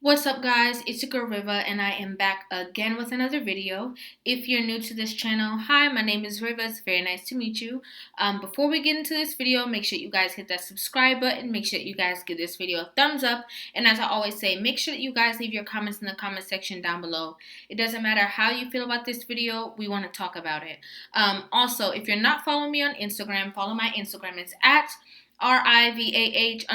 What's up, guys? It's your girl Riva, and I am back again with another video. If you're new to this channel, hi, my name is Riva. It's very nice to meet you. Before we get into this video, make sure you guys hit that subscribe button. Make sure you guys give this video a thumbs up. And as I always say, make sure that you guys leave your comments in the comment section down below. It doesn't matter how you feel about this video. We want to talk about it. Also, if you're not following me on Instagram, follow my Instagram. It's at RIVAH_JORDON.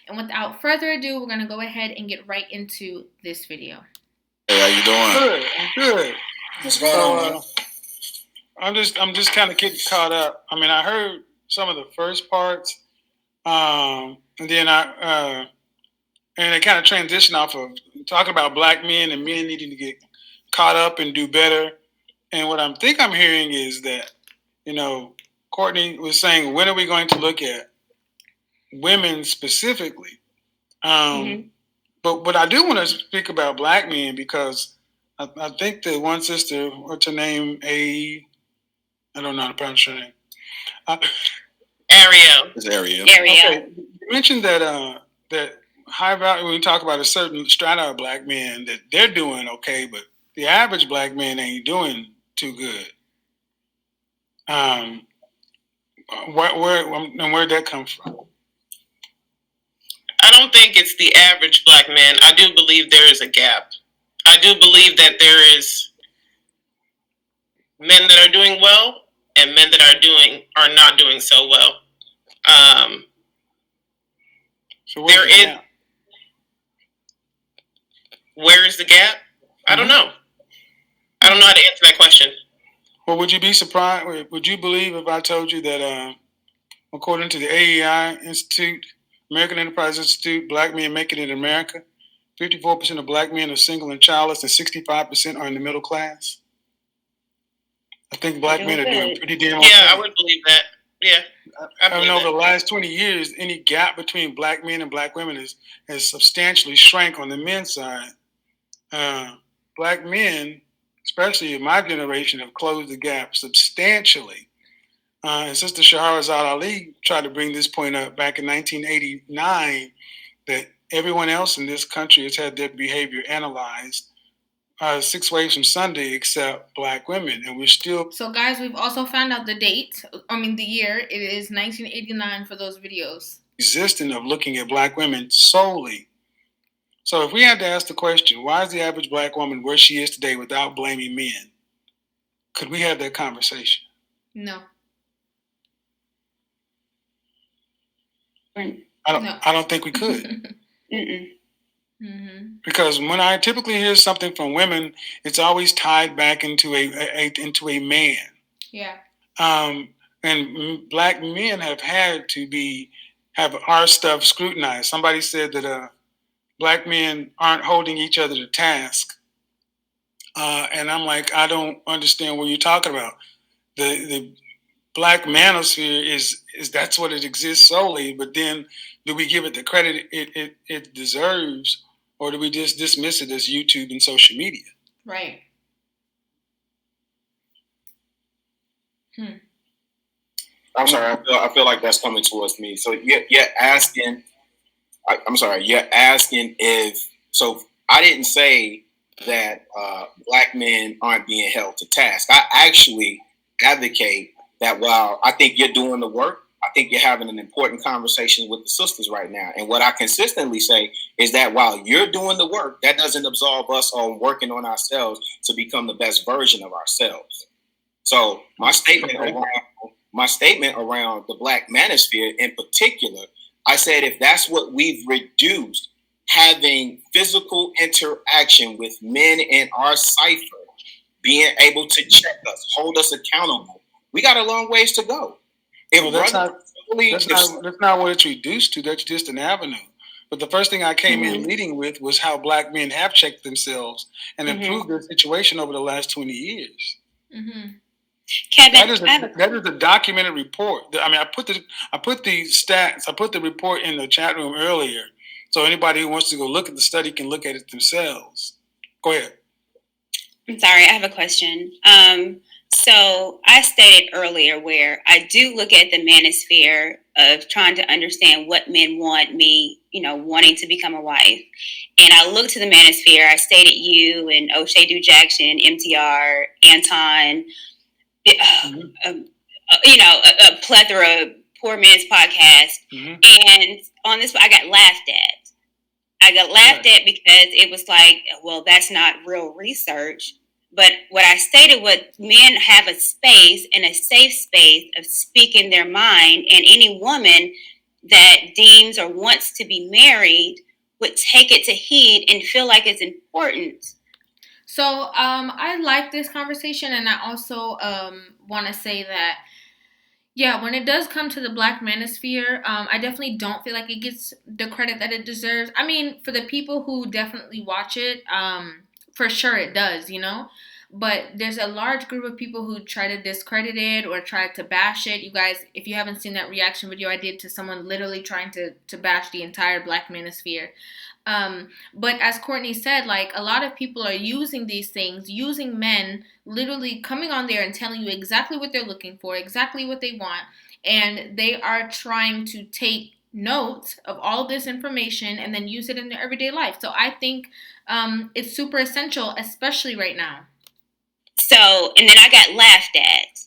And without further ado, we're going to go ahead and get right into this video. Hey, how you doing? Good, good. What's going on, man? I'm just kind of getting caught up. I mean, I heard some of the first parts, and then and it kind of transitioned off of talking about black men and men needing to get caught up and do better. And what I'm hearing is that, Courtney was saying, when are we going to look at women specifically? But I do want to speak about black men because I think the one sister, what's her name? I don't know how to pronounce her name. Ariel. It's Ariel. Okay. You mentioned that high value, when we talk about a certain strata of black men, that they're doing okay, but the average black man ain't doing too good. Where'd that come from? I don't think it's the average black man. I do believe there is a gap. I do believe that there is men that are doing well and men that are not doing so well. So where is the gap? I don't know. I don't know how to answer that question. Well, would you be surprised? Would you believe if I told you that, according to the AEI Institute, American Enterprise Institute, black men make it in America, 54% of black men are single and childless, and 65% are in the middle class? I think black men are doing pretty damn okay. Yeah, I would believe that. Yeah. I mean, over the last 20 years, any gap between black men and black women has substantially shrank on the men's side. Black men, especially in my generation, have closed the gap substantially. And Sister Shahrazad Ali tried to bring this point up back in 1989, that everyone else in this country has had their behavior analyzed 6 ways from Sunday except black women. And we're still... So, guys, we've also found out the year. It is 1989 for those videos. ...resistant of looking at black women solely. So if we had to ask the question, why is the average black woman where she is today without blaming men? Could we have that conversation? No. I don't think we could. Because when I typically hear something from women, it's always tied back into a man. Yeah. And black men have had to have our stuff scrutinized. Somebody said that black men aren't holding each other to task. And I'm like, I don't understand what you're talking about. The black manosphere is that's what it exists solely, but then do we give it the credit it deserves, or do we just dismiss it as YouTube and social media? Right. I'm sorry, I feel like that's coming towards me. So you're asking, you're asking if, so I didn't say that black men aren't being held to task. I actually advocate that while I think you're doing the work, I think you're having an important conversation with the sisters right now. And what I consistently say is that while you're doing the work, that doesn't absolve us on working on ourselves to become the best version of ourselves. So my statement around the black manosphere in particular, I said if that's what we've reduced, having physical interaction with men in our cipher, being able to check us, hold us accountable, we got a long ways to go. That's not what it's reduced to. That's just an avenue. But the first thing I came in leading with was how black men have checked themselves and improved their situation over the last 20 years. Kevin, that is a documented report. I mean, I put the stats, I put the report in the chat room earlier, so anybody who wants to go look at the study can look at it themselves. Go ahead. I'm sorry, I have a question. So I stated earlier where I do look at the manosphere of trying to understand what men want me, wanting to become a wife. And I looked to the Manosphere. I stayed at you and O'Shea Jackson, MTR, Anton, a plethora of poor man's podcast. And on this, I got laughed at. I got laughed at because it was like, well, that's not real research. But what I stated was men have a space and a safe space of speaking their mind, and any woman that deems or wants to be married would take it to heed and feel like it's important. So I like this conversation, and I also want to say that, yeah, when it does come to the Black Manosphere, I definitely don't feel like it gets the credit that it deserves. I mean, for the people who definitely watch it, for sure it does, But there's a large group of people who try to discredit it or try to bash it. You guys, if you haven't seen that reaction video I did to someone literally trying to bash the entire Black Manosphere. But as Courtney said, like, a lot of people are using these things, using men literally coming on there and telling you exactly what they're looking for, exactly what they want. And they are trying to take notes of all this information and then use it in their everyday life. So I think it's super essential, especially right now. So, and then I got laughed at.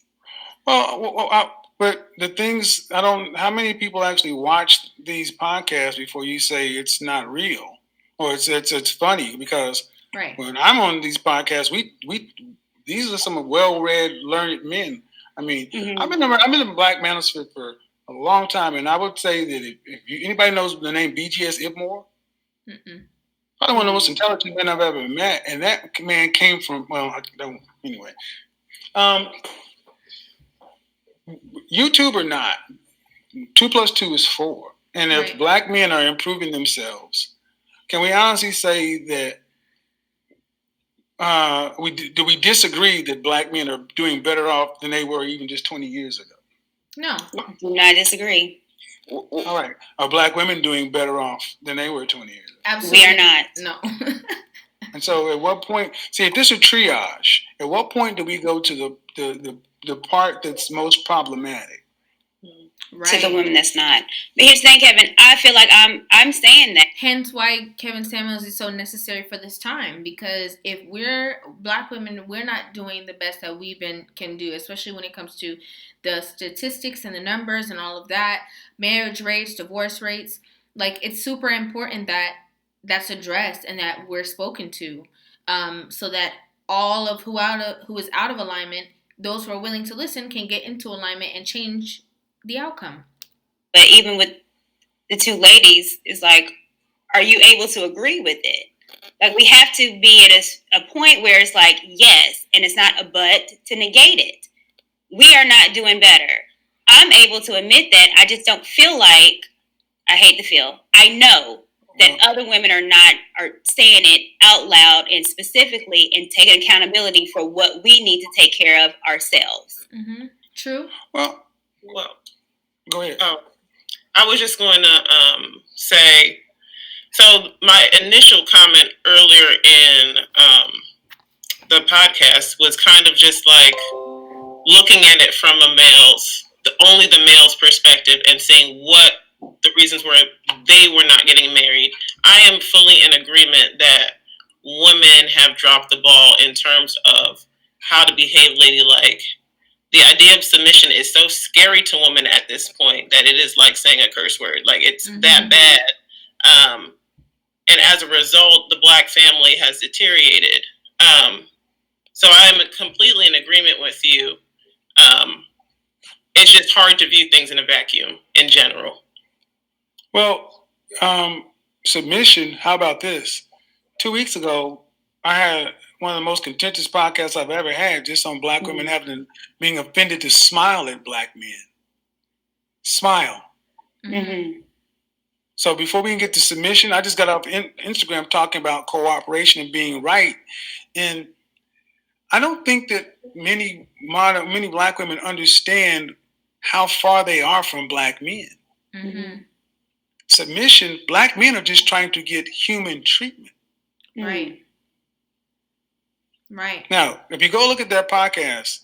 But the things, how many people actually watch these podcasts before you say it's not real or it's funny? Because when I'm on these podcasts, these are some well-read, learned men. I mean, I've been in the Black Manosphere for a long time, and I would say that if anybody knows the name BGS Ibmore, probably one of the most intelligent men I've ever met, and that man came from, anyway. YouTube or not, 2 + 2 is 4. And if Black men are improving themselves, can we honestly say that do we disagree that Black men are doing better off than they were even just 20 years ago? No. Do not disagree. All right. Are Black women doing better off than they were 20 years ago? Absolutely. We are not. No. And so at what point, see, if this is triage, at what point do we go to the part that's most problematic? To the women that's not. But here's the thing, Kevin, I feel like I'm saying that. Hence why Kevin Samuels is so necessary for this time, because if we're Black women, we're not doing the best that we can do, especially when it comes to the statistics and the numbers and all of that, marriage rates, divorce rates. Like, it's super important that that's addressed and that we're spoken to, so that all of who is out of alignment, those who are willing to listen, can get into alignment and change the outcome. But even with the two ladies, it's like, are you able to agree with it? Like, we have to be at a point where it's like, yes, and it's not a but to negate it. We are not doing better. I'm able to admit that. I just don't feel like, I hate to feel, I know that other women are saying it out loud and specifically and taking accountability for what we need to take care of ourselves. Mm-hmm. True. Well, go ahead. I was just going to say, so my initial comment earlier in the podcast was kind of just like looking at it from only the male's perspective and seeing what the reasons were they were not getting married. I am fully in agreement that women have dropped the ball in terms of how to behave ladylike. The idea of submission is so scary to women at this point that it is like saying a curse word. Like, it's that bad. And as a result, the Black family has deteriorated. So I'm completely in agreement with you. It's just hard to view things in a vacuum in general. Well, submission, how about this? 2 weeks ago, I had one of the most contentious podcasts I've ever had, just on Black women being offended to smile at Black men. Smile. Mm-hmm. So before we can get to submission, I just got off Instagram talking about cooperation and being right. And I don't think that many Black women understand how far they are from Black men. Mm-hmm. Submission, Black men are just trying to get human treatment. Right. Right. Now, if you go look at their podcast,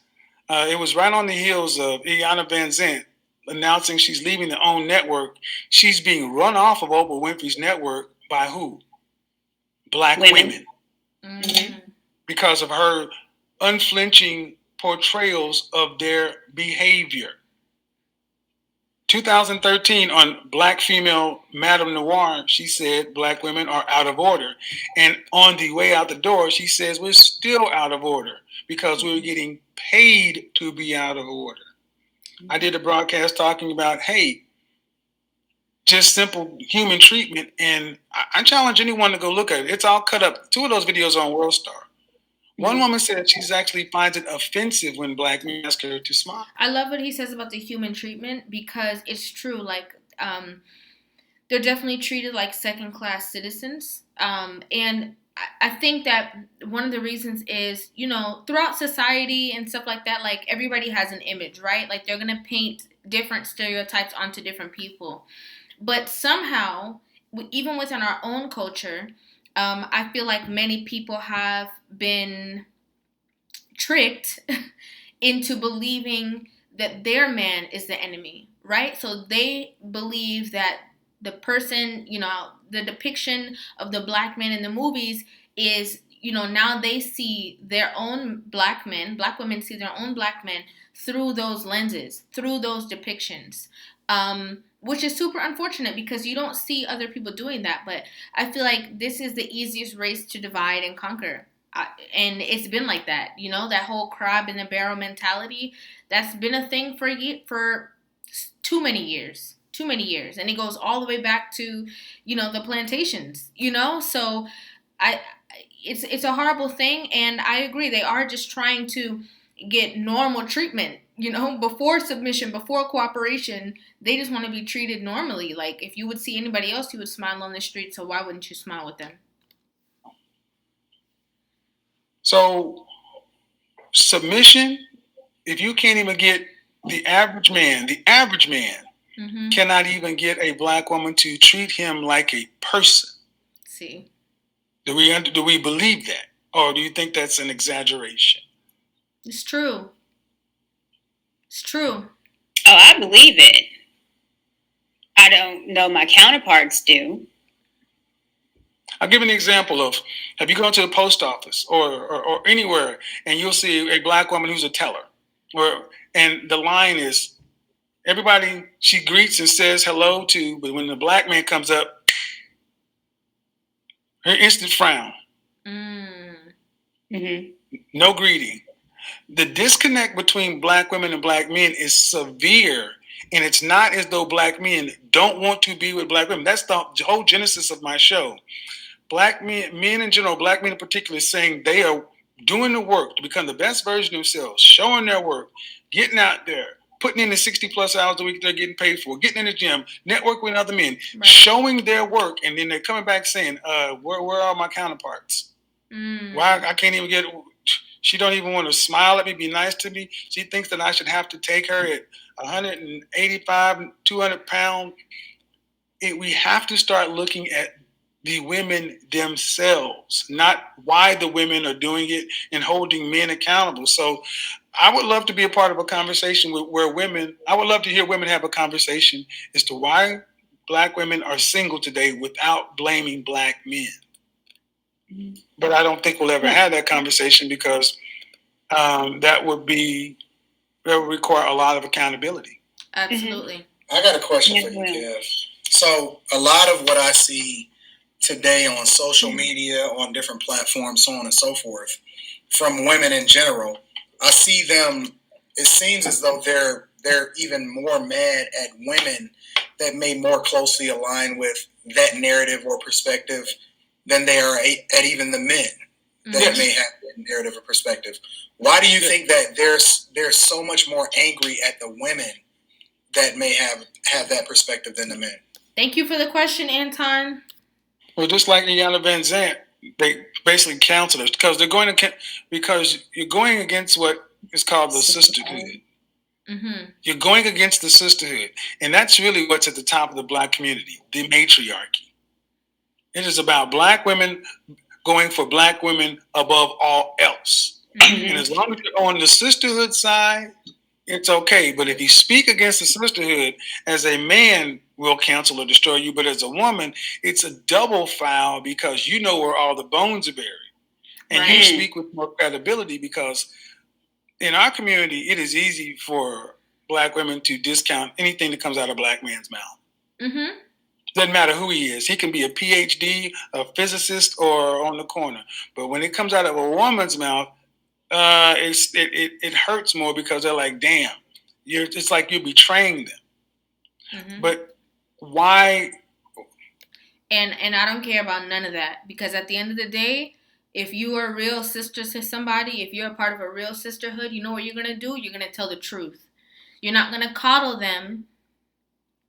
it was right on the heels of Iyanla Vanzant announcing she's leaving the OWN network, she's being run off of Oprah Winfrey's network by who? Black women. Mm-hmm. Because of her unflinching portrayals of their behavior. 2013 on Black Female Madame Noir, she said Black women are out of order. And on the way out the door, she says we're still out of order because we're getting paid to be out of order. I did a broadcast talking about, hey, just simple human treatment. And I challenge anyone to go look at it. It's all cut up. 2 of those videos are on WorldStar. One woman said she's actually finds it offensive when Black men ask her to smile. I love what he says about the human treatment because it's true. Like, they're definitely treated like second-class citizens. And I think that one of the reasons is, you know, throughout society and stuff like that, like everybody has an image, right? Like they're going to paint different stereotypes onto different people. But somehow, even within our own culture, I feel like many people have been tricked into believing that their man is the enemy, right? So they believe that the person, you know, the depiction of the Black man in the movies is, you know, now they see their own Black men, Black women see their own Black men through those lenses, through those depictions. Which is super unfortunate because you don't see other people doing that. But I feel like this is the easiest race to divide and conquer. And it's been like that, you know, that whole crab in the barrel mentality. That's been a thing for too many years. And it goes all the way back to, you know, the plantations, you know. So it's a horrible thing. And I agree. They are just trying to get normal treatment. You know, before submission, before cooperation, they just want to be treated normally. Like, if you would see anybody else, you would smile on the street, so why wouldn't you smile with them? So, submission, if you can't even get the average man Mm-hmm. cannot even get a Black woman to treat him like a person. See. Do we believe that? Or do you think that's an exaggeration? It's true. It's true. Oh, I believe it. I don't know my counterparts do. I'll give an example of, have you gone to the post office or anywhere and you'll see a Black woman who's a teller, and the line is, everybody she greets and says hello to, but when the Black man comes up, her instant frown. Mm-hmm. No greeting. The disconnect between Black women and Black men is severe, and it's not as though Black men don't want to be with Black women. That's the whole genesis of my show. Black men in general, Black men in particular, saying they are doing the work to become the best version of themselves, showing their work, getting out there, putting in the 60+ hours a week they're getting paid for, getting in the gym, networking with other men, right, showing their work, and then they're coming back saying, where are my counterparts? Why I can't even get... She don't even want to smile at me, be nice to me. She thinks that I should have to take her at 185, 200 pounds. We have to start looking at the women themselves, not why the women are doing it and holding men accountable. So I would love to be a part of a conversation I would love to hear women have a conversation as to why Black women are single today without blaming Black men. But I don't think we'll ever have that conversation because that would require a lot of accountability. Absolutely. I got a question for you, Kev. So a lot of what I see today on social media, on different platforms, so on and so forth, from women in general, I see them, it seems as though they're even more mad at women that may more closely align with that narrative or perspective than they are at even the men that may have that narrative or perspective. Why do you think that they're so much more angry at the women that may have that perspective than the men? Thank you for the question, Anton. Well, just like Iyanla Vanzant, they basically counseled us because because you're going against what is called the sisterhood. Mm-hmm. You're going against the sisterhood, and that's really what's at the top of the Black community, the matriarchy. It is about Black women going for Black women above all else. Mm-hmm. And as long as you're on the sisterhood side, it's okay. But if you speak against the sisterhood, as a man will cancel or destroy you, but as a woman, it's a double foul because you know where all the bones are buried. And you speak with more credibility because in our community, it is easy for Black women to discount anything that comes out of a Black man's mouth. Mm-hmm. Doesn't matter who he is. He can be a PhD, a physicist, or on the corner. But when it comes out of a woman's mouth, it hurts more because they're like, damn, it's like you're betraying them. Mm-hmm. But why? And I don't care about none of that, because at the end of the day, if you are a real sister to somebody, if you're a part of a real sisterhood, you know what you're going to do? You're going to tell the truth. You're not going to coddle them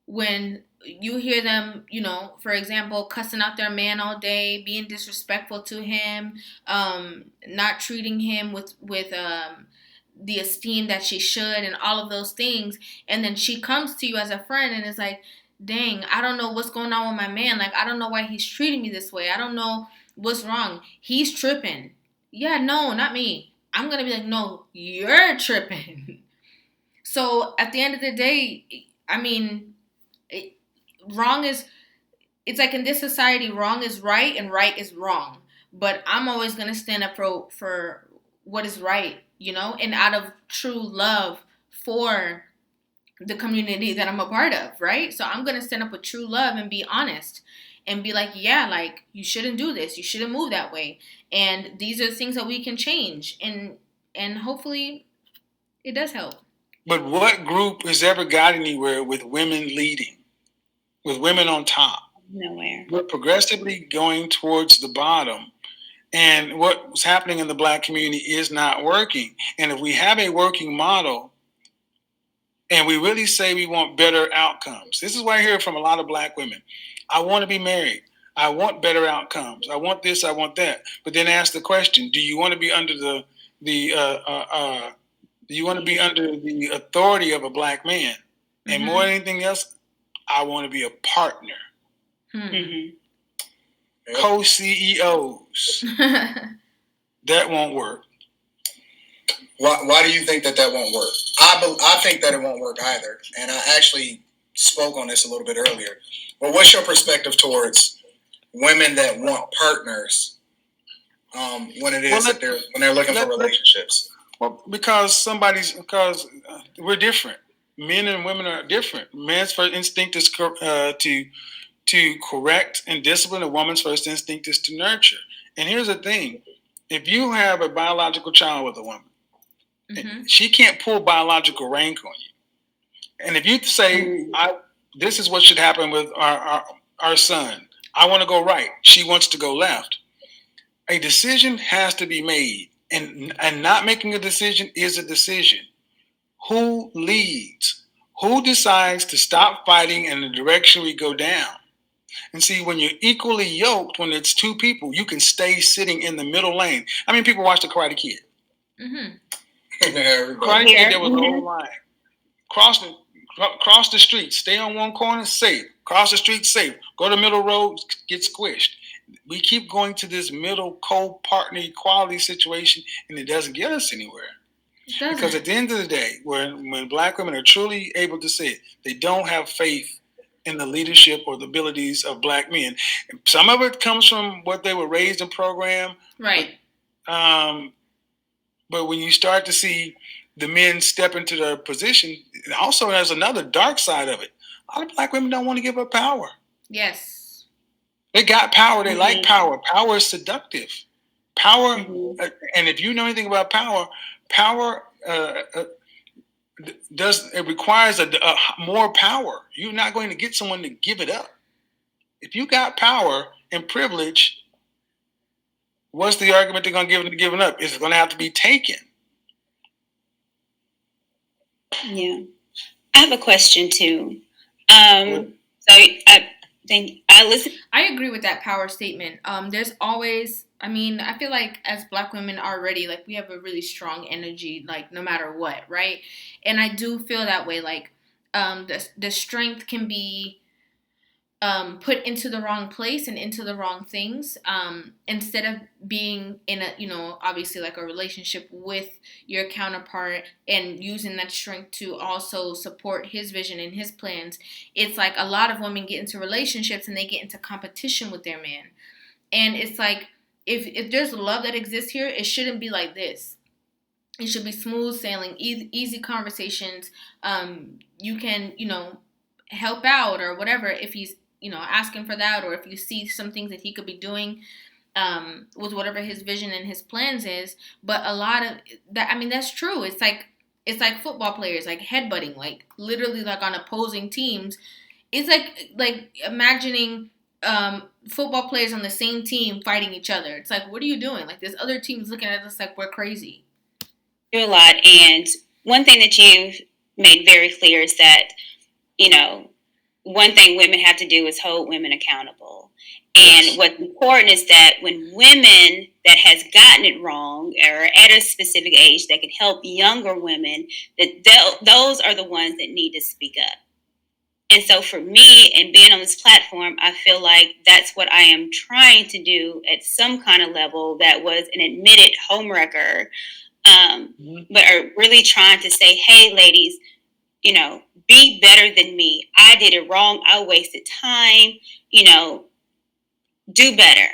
when you hear them, you know, for example, cussing out their man all day, being disrespectful to him, not treating him with the esteem that she should, and all of those things. And then she comes to you as a friend and is like, dang, I don't know what's going on with my man. Like, I don't know why he's treating me this way. I don't know what's wrong. He's tripping. Yeah, no, not me. I'm going to be like, no, you're tripping. So at the end of the day, I mean, wrong is, it's like in this society, wrong is right and right is wrong. But I'm always going to stand up for what is right, you know, and out of true love for the community that I'm a part of, right? So I'm going to stand up with true love and be honest and be like, yeah, like, you shouldn't do this. You shouldn't move that way. And these are the things that we can change. And hopefully it does help. But what group has ever got anywhere with women leading, with women on top? Nowhere. We're progressively going towards the bottom. And what's happening in the Black community is not working. And if we have a working model and we really say we want better outcomes, this is what I hear from a lot of Black women. I want to be married. I want better outcomes. I want this. I want that. But then ask the question: do you want to be under the do you want to be under the authority of a Black man? Mm-hmm. And more than anything else, I want to be a partner. Mm-hmm. Co-CEOs. That won't work. Why do you think that won't work? I think that it won't work either. And I actually spoke on this a little bit earlier. But what's your perspective towards women that want partners when they're looking for relationships? Well, because we're different. Men and women are different. Man's first instinct is to correct and discipline. A woman's first instinct is to nurture. And here's the thing: if you have a biological child with a woman, mm-hmm. she can't pull biological rank on you. And if you say, "This is what should happen with our son," I want to go right. She wants to go left. A decision has to be made. And not making a decision is a decision. Who leads? Who decides to stop fighting in the direction we go down? And see, when you're equally yoked, when it's two people, you can stay sitting in the middle lane. I mean, people watch The Karate Kid. Mm-hmm. Karate Kid, there was a whole line. Cross the street, stay on one corner, safe. Cross the street, safe. Go to the middle road, get squished. We keep going to this middle co-partner equality situation, and it doesn't get us anywhere. Because at the end of the day, when Black women are truly able to say it, they don't have faith in the leadership or the abilities of Black men. And some of it comes from what they were raised and programmed. Right. But when you start to see the men step into their position, it also has another dark side of it. A lot of Black women don't want to give up power. Yes. They got power. They like power. Power is seductive. Power, and if you know anything about power, it requires more power. You're not going to get someone to give it up. If you got power and privilege, what's the argument they're going to give it up? It's going to have to be taken. Yeah, I have a question too. I agree with that power statement. There's always, I mean, I feel like as Black women already, like, we have a really strong energy, like, no matter what, right? And I do feel that way, like, the strength can be put into the wrong place and into the wrong things, instead of being in a, obviously like a relationship with your counterpart and using that strength to also support his vision and his plans. It's like a lot of women get into relationships and they get into competition with their man. And it's like, if there's love that exists here, it shouldn't be like this. It should be smooth sailing, easy conversations. You can, help out or whatever if he's, asking for that, or if you see some things that he could be doing with whatever his vision and his plans is. But a lot of that, I mean, that's true. It's like football players, like headbutting, like literally like on opposing teams. It's like imagining football players on the same team fighting each other. It's like, what are you doing? Like, there's other teams looking at us like we're crazy. Do a lot. And one thing that you've made very clear is that, one thing women have to do is hold women accountable. And what's important is that when women that has gotten it wrong or at a specific age that can help younger women, that those are the ones that need to speak up. And so for me, and being on this platform, I feel like that's what I am trying to do at some kind of level that was an admitted homewrecker, but are really trying to say, hey, ladies, be better than me. I did it wrong. I wasted time, do better.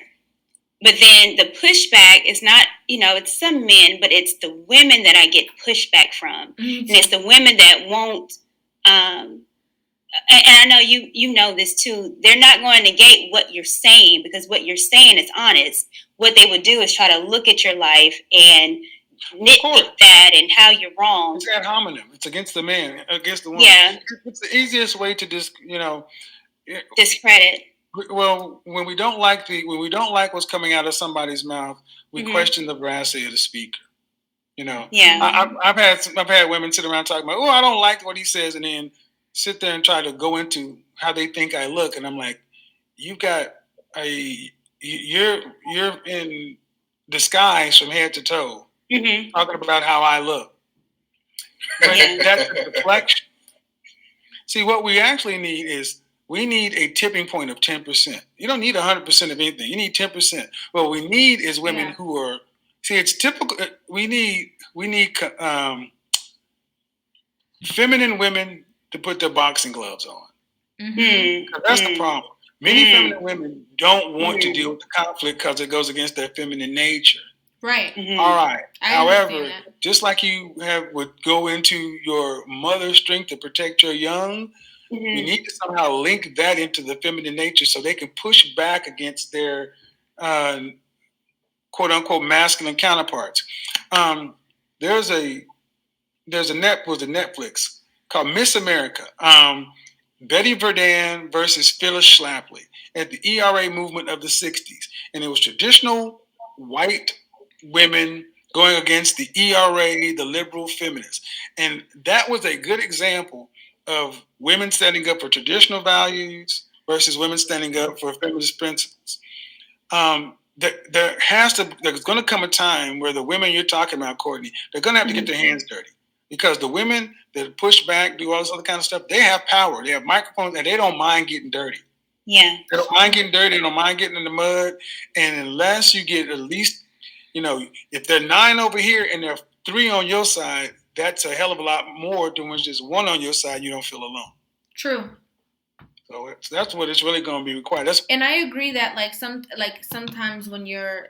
But then the pushback is not, it's some men, but it's the women that I get pushback from. Mm-hmm. And it's the women that won't, and I know you know this too. They're not going to negate what you're saying, because what you're saying is honest. What they would do is try to look at your life and nitpick that and how you're wrong. It's ad hominem. It's against the man, against the woman. Yeah. It's the easiest way to discredit. Well, when we don't like what's coming out of somebody's mouth, we question the veracity of the speaker. Yeah. I've had women sit around talking about, I don't like what he says, and then sit there and try to go into how they think I look, and I'm like, you're in disguise from head to toe. Mm-hmm. Talking about how I look. That's a deflection. See, what we actually need is a tipping point of 10%. You don't need 100% of anything. You need 10%. What we need is women who are. See, it's typical. We need feminine women to put their boxing gloves on. Mm-hmm. That's the problem. Many feminine women don't want to deal with the conflict because it goes against their feminine nature. Right. Mm-hmm. All right. However, just like you would go into your mother's strength to protect your young, you need to somehow link that into the feminine nature so they can push back against their quote unquote masculine counterparts. There's a Netflix called Miss America. Betty Verdin versus Phyllis Schlafly at the ERA movement of the 60s. And it was traditional white women going against the ERA, the liberal feminists. And that was a good example of women standing up for traditional values versus women standing up for feminist principles. There's going to come a time where the women you're talking about, Courtney, they're going to have to get their hands dirty. Because the women that push back, do all this other kind of stuff, they have power. They have microphones, and they don't mind getting dirty. Yeah. They don't mind getting dirty. They don't mind getting in the mud. And unless you get at least, if they're 9 over here and they're 3 on your side, that's a hell of a lot more than when there's 1 on your side. You don't feel alone. True. So that's what it's really going to be required. And I agree that sometimes when you're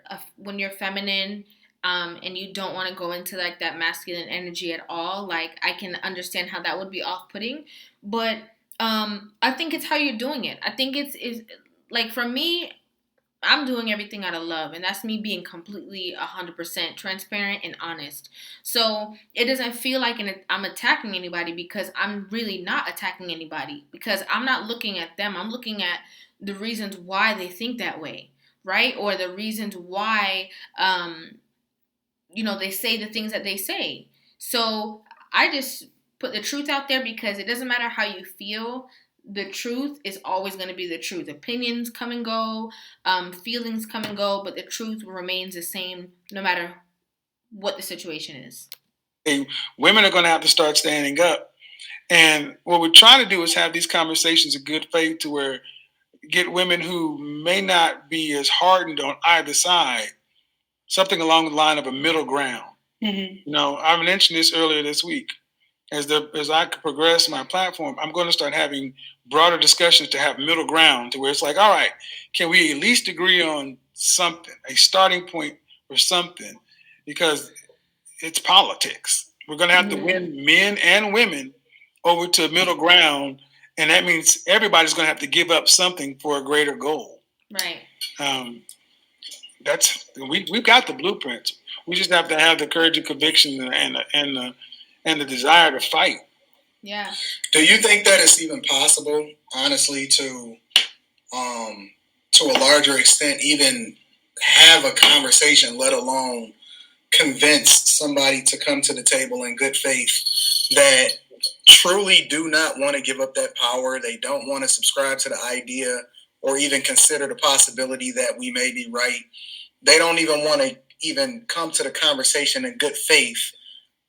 feminine. And you don't want to go into like that masculine energy at all. Like, I can understand how that would be off-putting, but I think it's how you're doing it. I think it's like, for me, I'm doing everything out of love, and that's me being completely 100% transparent and honest. So it doesn't feel like I'm attacking anybody, because I'm really not attacking anybody, because I'm not looking at them. I'm looking at the reasons why they think that way, right? Or the reasons why they say the things that they say. So I just put the truth out there, because it doesn't matter how you feel. The truth is always going to be the truth. Opinions come and go, feelings come and go, but the truth remains the same no matter what the situation is. And women are going to have to start standing up. And what we're trying to do is have these conversations in good faith, to where get women who may not be as hardened on either side, something along the line of a middle ground. Mm-hmm. I mentioned this earlier this week. As I progress my platform, I'm going to start having broader discussions to have middle ground, to where it's like, all right, can we at least agree on something, a starting point for something? Because it's politics. We're going to have to win men and women over to middle ground, and that means everybody's going to have to give up something for a greater goal. Right. We've got the blueprints. We just have to have the courage and conviction and the desire to fight. Yeah. Do you think that it's even possible, honestly, to a larger extent, even have a conversation, let alone convince somebody to come to the table in good faith that truly do not want to give up that power? They don't want to subscribe to the idea or even consider the possibility that we may be right. They don't even want to even come to the conversation in good faith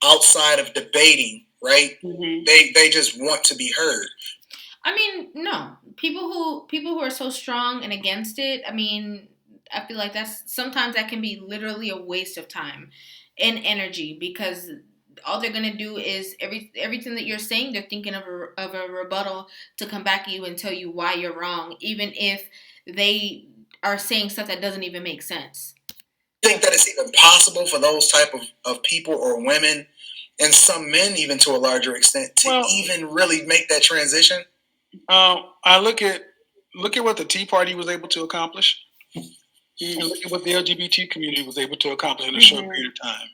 outside of debating, right? Mm-hmm. They just want to be heard. I mean, no. People who are so strong and against it, I mean, I feel like sometimes that can be literally a waste of time and energy, because all they're gonna do is everything that you're saying, they're thinking of a rebuttal to come back at you and tell you why you're wrong, even if they are saying stuff that doesn't even make sense. Think that it's even possible for those type of people or women, and some men even to a larger extent, to even really make that transition? I look at what the Tea Party was able to accomplish, and look at what the LGBT community was able to accomplish in a short period of time.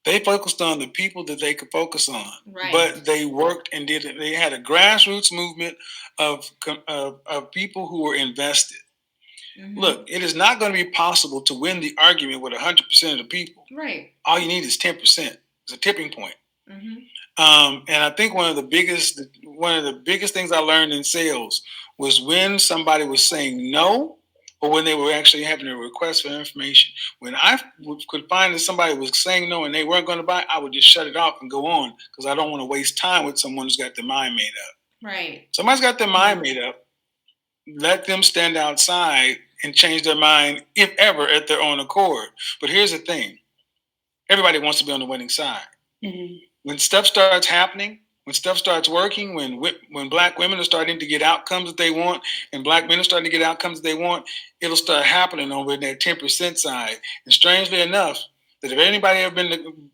They focused on the people that they could focus on, right. But they worked and did it. They had a grassroots movement of people who were invested. Mm-hmm. Look, it is not going to be possible to win the argument with 100% of the people. Right. All you need is 10%. It's a tipping point. Mm-hmm. And I think one of the biggest things I learned in sales was when somebody was saying no, or when they were actually having a request for information. When I could find that somebody was saying no and they weren't going to buy, I would just shut it off and go on, because I don't want to waste time with someone who's got their mind made up. Right. Somebody's got their mind made up. Let them stand outside and change their mind, if ever, at their own accord. But here's the thing. Everybody wants to be on the winning side. Mm-hmm. When stuff starts happening, when stuff starts working, when black women are starting to get outcomes that they want, and black men are starting to get outcomes that they want, it'll start happening over that 10% side. And strangely enough, that if anybody ever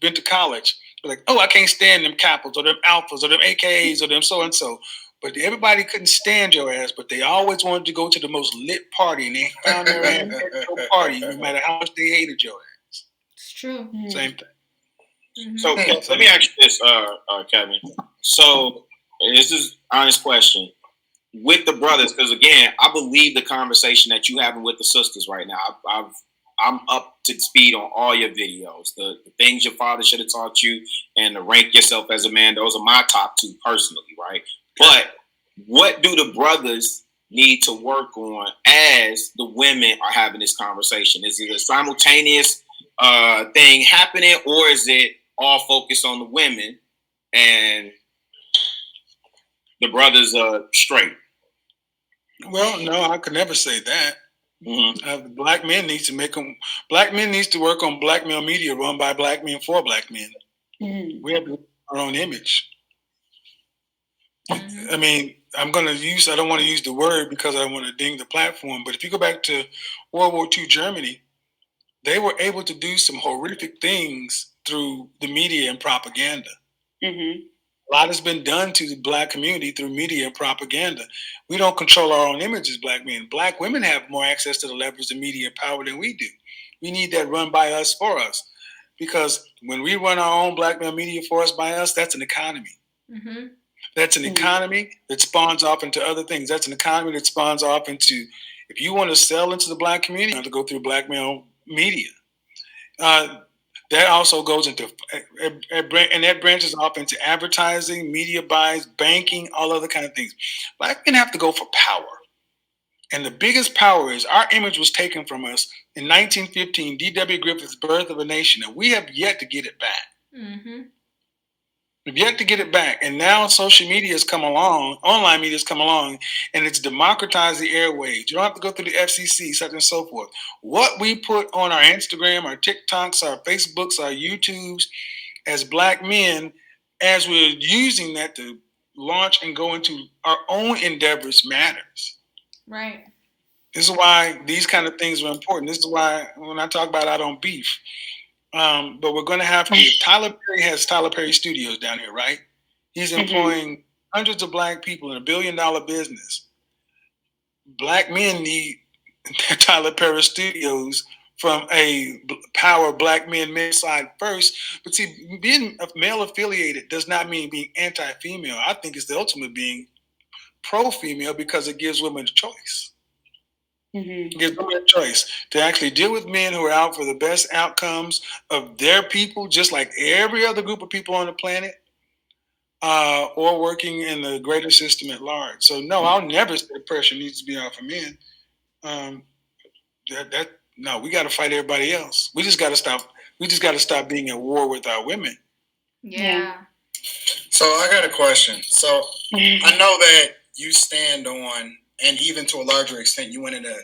been to college, they're like, oh, I can't stand them Kappos or them Alphas or them AKAs or them so-and-so. But everybody couldn't stand your ass, but they always wanted to go to the most lit party, and they found their ass at your party, no matter how much they hated your ass. It's true. Same thing. Mm-hmm. So let me ask you this, Kevin. So this is an honest question. With the brothers, because again, I believe the conversation that you having with the sisters right now. I'm up to speed on all your videos. The things your father should have taught you, and to rank yourself as a man. Those are my top two personally, right? But what do the brothers need to work on as the women are having this conversation? Is it a simultaneous thing happening, or is it all focused on the women and the brothers are straight? Well, no, I could never say that. Mm-hmm. Black men needs to work on black male media run by black men for black men. Mm-hmm. We have our own image. Mm-hmm. I mean, I don't want to use the word because I want to ding the platform, but if you go back to World War II Germany, they were able to do some horrific things through the media and propaganda. Mm-hmm. A lot has been done to the black community through media and propaganda. We don't control our own image as black men. Black women have more access to the levers of media power than we do. We need that run by us for us. Because when we run our own black male media for us by us, that's an economy. Mm-hmm. That's an economy that spawns off into other things. That's an economy that spawns off into, if you want to sell into the black community, you have to go through black male media. That also goes into, and that branches off into advertising, media buys, banking, all other kind of things. Black men have to go for power. And the biggest power is our image was taken from us in 1915, D.W. Griffith's Birth of a Nation, and we have yet to get it back. Mm-hmm. We've yet to get it back. And now social media has come along, online media has come along, and it's democratized the airwaves. You don't have to go through the FCC, such and so forth. What we put on our Instagram, our TikToks, our Facebooks, our YouTubes as Black men, as we're using that to launch and go into our own endeavors matters. Right. This is why these kind of things are important. This is why when I talk about I don't beef, but we're going to have to. Tyler Perry has Tyler Perry Studios down here, right? He's employing hundreds of Black people in $1 billion business. Black men need Tyler Perry Studios from a power Black men side first. But see, being male affiliated does not mean being anti-female. I think it's the ultimate being pro-female because it gives women a choice. It gives women a choice to actually deal with men who are out for the best outcomes of their people, just like every other group of people on the planet, or working in the greater system at large. So no, I'll never say pressure needs to be off of men. No, we got to fight everybody else. We just got to stop. We just got to stop being at war with our women. Yeah. So I got a question. So I know that you stand on, and even to a larger extent, you went into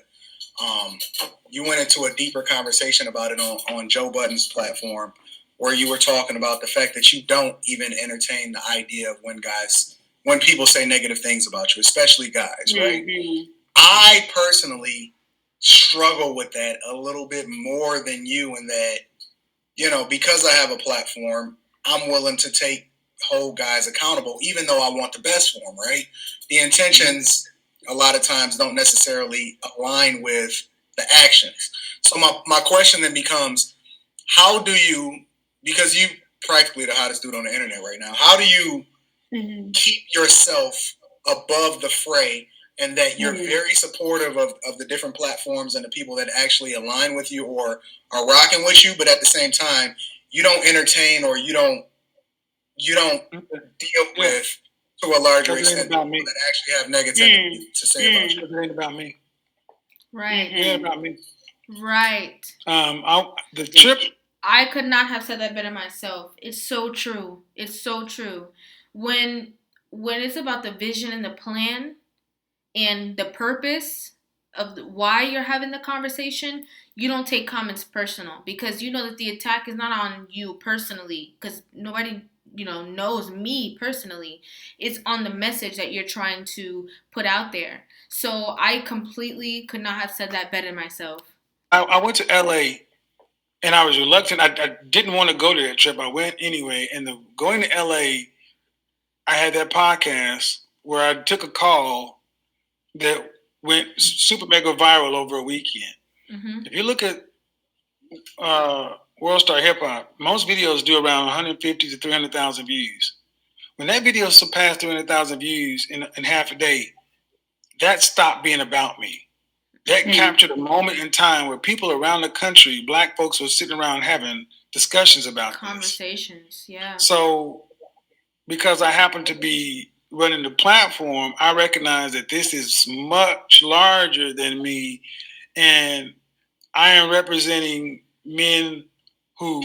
a deeper conversation about it on Joe Budden's platform, where you were talking about the fact that you don't even entertain the idea of when people say negative things about you, especially guys, right? I personally struggle with that a little bit more than you, in that, because I have a platform, I'm willing to hold guys accountable, even though I want the best for them, right? The intentions a lot of times don't necessarily align with the actions. So my question then becomes, how do you, because you practically the hottest dude on the internet right now, how do you keep yourself above the fray, and that you're very supportive of the different platforms and the people that actually align with you or are rocking with you, but at the same time, you don't entertain or you don't deal with, to a larger extent, people that actually have negativity to say about you? It ain't about me. Right. It ain't about me. Right. The trip. I could not have said that better myself. It's so true. It's so true. When it's about the vision and the plan and the purpose of why you're having the conversation, you don't take comments personal, because you know that the attack is not on you personally, because nobody knows me personally. It's on the message that you're trying to put out there. So I completely could not have said that better myself. I went to LA and I was reluctant. I didn't want to go to that trip. I went anyway. And going to LA, I had that podcast where I took a call that went super mega viral over a weekend. If you look at World Star Hip Hop, most videos do around 150 to 300,000 views. When that video surpassed 300,000 views in half a day, that stopped being about me. That captured a moment in time where people around the country, Black folks, were sitting around having discussions about conversations. Yeah. So because I happen to be running the platform, I recognize that this is much larger than me, and I am representing men who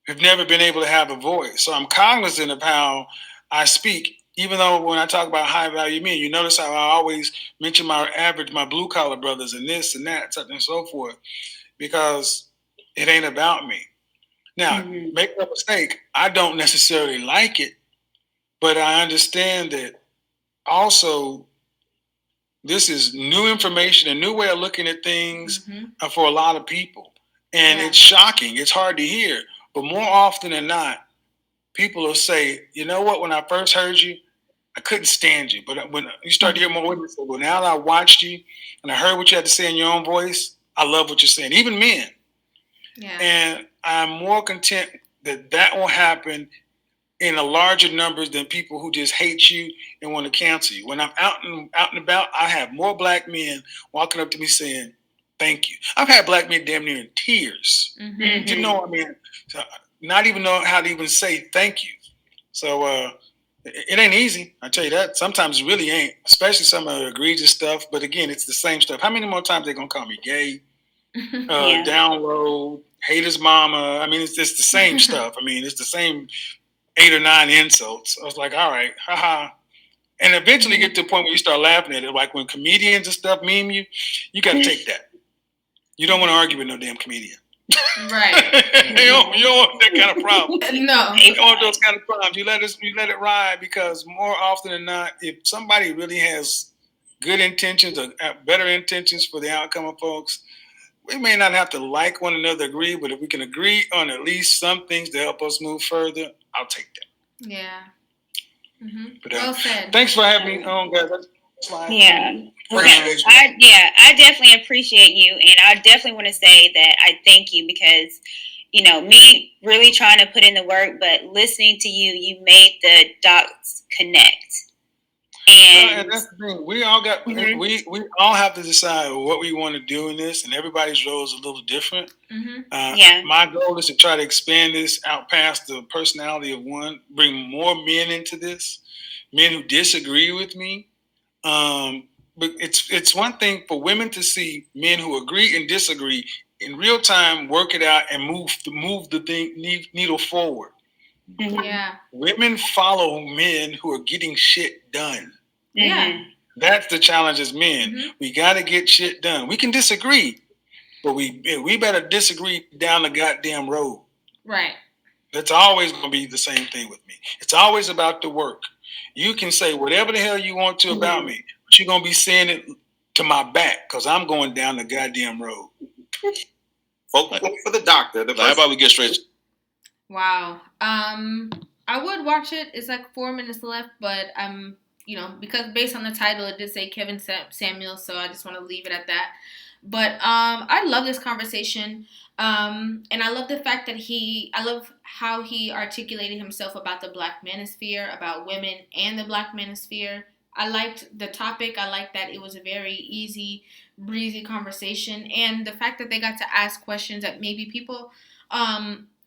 have never been able to have a voice. So I'm cognizant of how I speak, even though when I talk about high value men, you notice how I always mention my blue collar brothers and this and that, such and so forth, because it ain't about me. Now, make no mistake, I don't necessarily like it, but I understand that also this is new information, a new way of looking at things for a lot of people. And it's shocking. It's hard to hear. But more often than not, people will say, you know what, when I first heard you, I couldn't stand you. But when you start to hear more women say, well, now that I watched you and I heard what you had to say in your own voice, I love what you're saying. Even men. Yeah. And I'm more content that will happen in a larger numbers than people who just hate you and want to cancel you. When I'm out and about, I have more Black men walking up to me saying, thank you. I've had Black men damn near in tears. You know what I mean? So not even know how to even say thank you. So it ain't easy. I tell you that. Sometimes it really ain't, especially some of the egregious stuff. But again, it's the same stuff. How many more times they going to call me gay, down low, hate his mama? I mean, it's the same stuff. I mean, it's the same 8 or 9 insults. I was like, all right, haha. And eventually get to the point where you start laughing at it. Like when comedians and stuff meme you, you got to take that. You don't want to argue with no damn comedian. Right. you don't want that kind of problem. No. You don't want those kind of problems. You let it ride, because more often than not, if somebody really has good intentions or better intentions for the outcome of folks, we may not have to like one another, agree, but if we can agree on at least some things to help us move further, I'll take that. Yeah. Mm-hmm. But, well said. Thanks for having me on, guys. Yeah. Okay. I definitely appreciate you, and I definitely want to say that I thank you, because me really trying to put in the work, but listening to you, you made the dots connect. And that's the thing. We all got we all have to decide what we want to do in this, and everybody's role is a little different. My goal is to try to expand this out past the personality of one, bring more men into this, men who disagree with me. But it's one thing for women to see men who agree and disagree in real time, work it out, and move the needle forward. Yeah. Women follow men who are getting shit done. Yeah. That's the challenge as men. We got to get shit done. We can disagree, but we better disagree down the goddamn road. Right. That's always going to be the same thing with me. It's always about the work. You can say whatever the hell you want to about me, but you're going to be saying it to my back, because I'm going down the goddamn road. Vote for the doctor. How about we get straight? Wow. I would watch it. It's like 4 minutes left, but because based on the title, it did say Kevin Samuels, so I just want to leave it at that. But I love this conversation, and I love the fact that I love how he articulated himself about the Black Manosphere, about women and the Black Manosphere. I liked the topic. I liked that it was a very easy, breezy conversation, and the fact that they got to ask questions that maybe people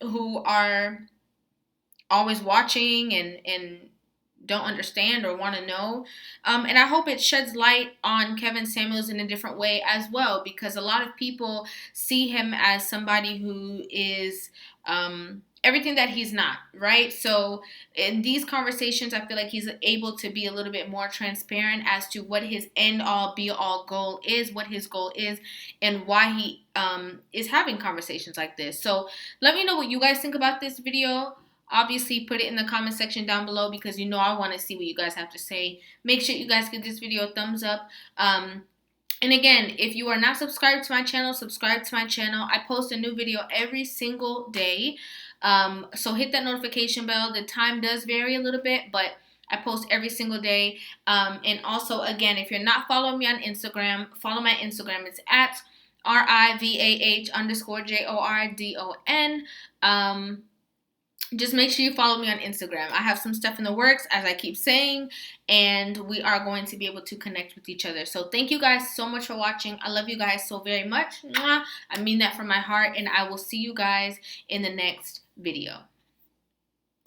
who are always watching and don't understand or want to know. And I hope it sheds light on Kevin Samuels in a different way as well, because a lot of people see him as somebody who is everything that he's not, right? So in these conversations, I feel like he's able to be a little bit more transparent as to what his end all be all goal is, what his goal is, and why he is having conversations like this. So let me know what you guys think about this video. Obviously, put it in the comment section down below, because I want to see what you guys have to say. Make sure you guys give this video a thumbs up. And again, if you are not subscribed to my channel, subscribe to my channel. I post a new video every single day. So hit that notification bell. The time does vary a little bit, but I post every single day. And also, again, if you're not following me on Instagram, follow my Instagram. It's at RIVAH_JORDON. Just make sure you follow me on Instagram. I have some stuff in the works, as I keep saying, and we are going to be able to connect with each other. So thank you guys so much for watching. I love you guys so very much. I mean that from my heart, and I will see you guys in the next video.